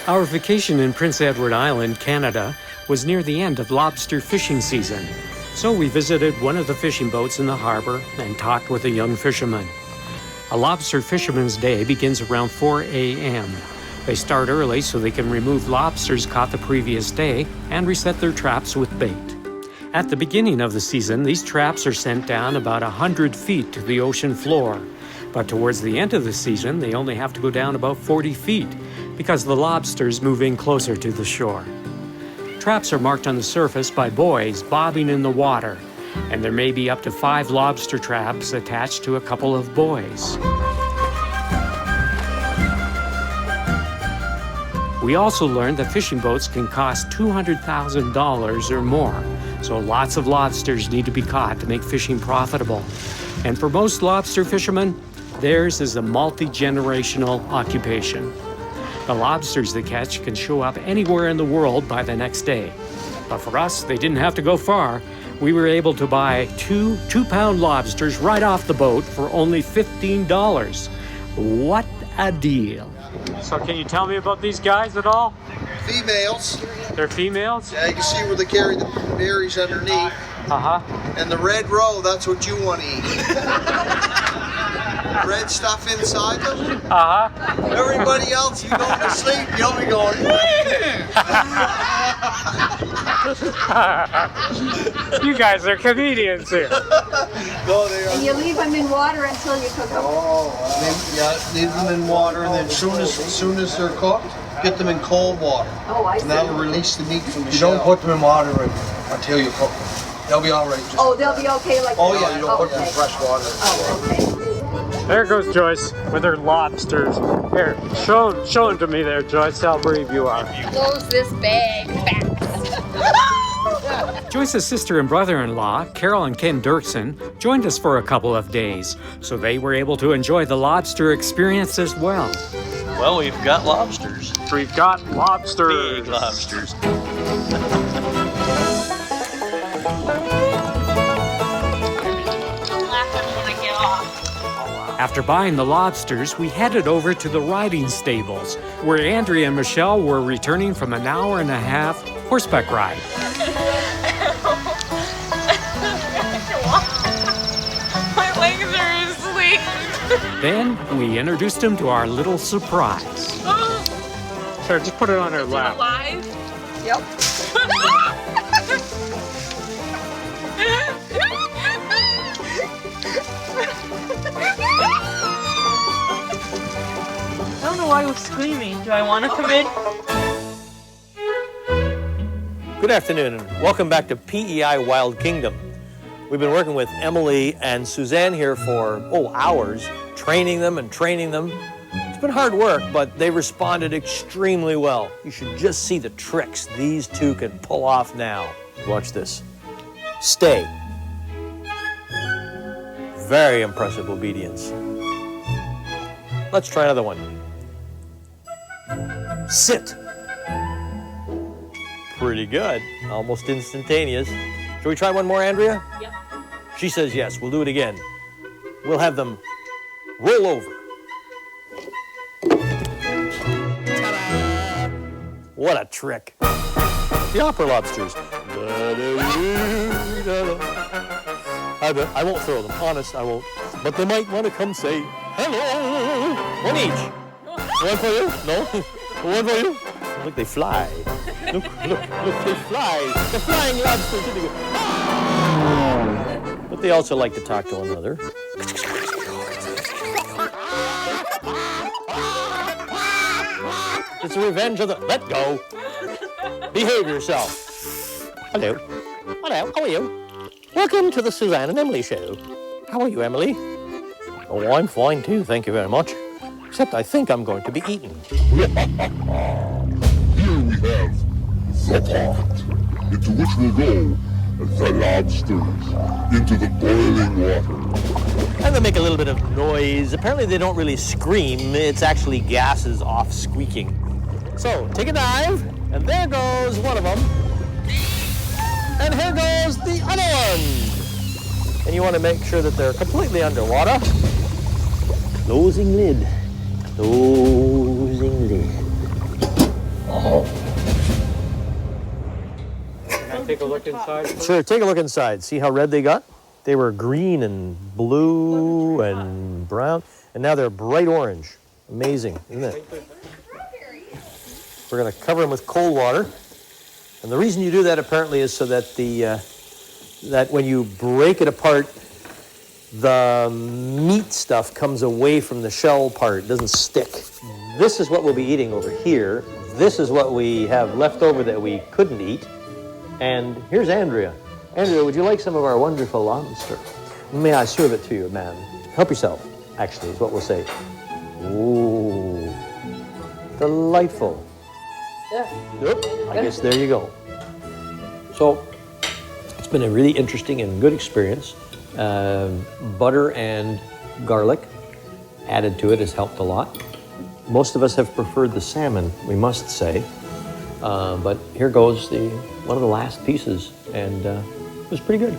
Our vacation in Prince Edward Island, Canada, was near the end of lobster fishing season, so we visited one of the fishing boats in the harbor and talked with a young fisherman. A lobster fisherman's day begins around 4 a.m. They start early so they can remove lobsters caught the previous day and reset their traps with bait. At the beginning of the season, these traps are sent down about 100 feet to the ocean floor. But towards the end of the season, they only have to go down about 40 feet because the lobsters move in closer to the shore. Traps are marked on the surface by buoys bobbing in the water, and there may be up to 5 lobster traps attached to a couple of buoys. We also learned that fishing boats can cost $200,000 or more, so lots of lobsters need to be caught to make fishing profitable. And for most lobster fishermen, theirs is a multi-generational occupation. The lobsters they catch can show up anywhere in the world by the next day. But for us, they didn't have to go far. We were able to buy 2 2-pound lobsters right off the boat for only $15. What a deal. So can you tell me about these guys at all? Females. They're females? Yeah, you can see where they carry the berries underneath. Uh-huh. And the red roe, that's what you want to eat. Red stuff inside them. Uh-huh. Everybody else, you go to sleep, you'll be going, You guys are comedians here. No, they are. And you leave them in water until you cook them. Oh, wow. Leave them in water, and then soon as they're cooked, get them in cold water. Oh, I see. And that'll release the meat from the You shell. don't put them in water until you cook them. They'll be all right. Oh, they'll be okay like Oh, that? yeah, you don't put them in Okay. fresh water. Oh, okay. There goes Joyce with her lobsters. Here, show them to me there, Joyce, how brave you are. Close this bag fast. Joyce's sister and brother-in-law, Carol and Ken Durksen, joined us for a couple of days, so they were able to enjoy the lobster experience as well. Well, we've got lobsters. We've got lobsters. Big lobsters. After buying the lobsters, we headed over to the riding stables, where Andrea and Michelle were returning from an hour-and-a-half horseback ride. My legs are asleep. Then we introduced them to our little surprise. Sure, just put it on her lap. Alive? Yep. I don't know why I was screaming. Do I want to come in? Good afternoon and welcome back to PEI Wild Kingdom. We've been working with Emily and Suzanne here for, hours, training them. It's been hard work, but they responded extremely well. You should just see the tricks these two can pull off now. Watch this. Stay. Very impressive obedience. Let's try another one. Sit. Pretty good. Almost instantaneous. Shall we try one more, Andrea? Yep. She says yes. We'll do it again. We'll have them roll over. Ta-da! What a trick. The opera lobsters. I won't throw them. Honest, I won't. But they might want to come say hello. One each. One for you? No? One for you? Look, they fly. Look, they fly. The flying lobsters. But they also like to talk to one another. It's a revenge of the... Let go. Behave yourself. Hello. Hello, how are you? Welcome to the Suzanne and Emily show. How are you, Emily? Oh, I'm fine too, thank you very much. Except I think I'm going to be eaten. Here we have the pot, into which will go the lobsters, into the boiling water. And they make a little bit of noise. Apparently they don't really scream. It's actually gases off squeaking. So, take a dive, and there goes one of them. And here goes the other one. And you want to make sure that they're completely underwater. Closing lid. Closing lid. Can I take a look inside? Sure, take a look inside. See how red they got? They were green and blue and brown, and now they're bright orange. Amazing, isn't it? We're going to cover them with cold water. And the reason you do that apparently is so that that when you break it apart, the meat stuff comes away from the shell part. It doesn't stick. This is what we'll be eating over here. This is what we have left over that we couldn't eat. And here's Andrea. Andrea, would you like some of our wonderful lobster? May I serve it to you, ma'am? Help yourself, actually, is what we'll say. Ooh, delightful. Yeah. Yep, I guess there you go. So, it's been a really interesting and good experience. Butter and garlic added to it has helped a lot. Most of us have preferred the salmon, we must say. But here goes one of the last pieces, and it was pretty good.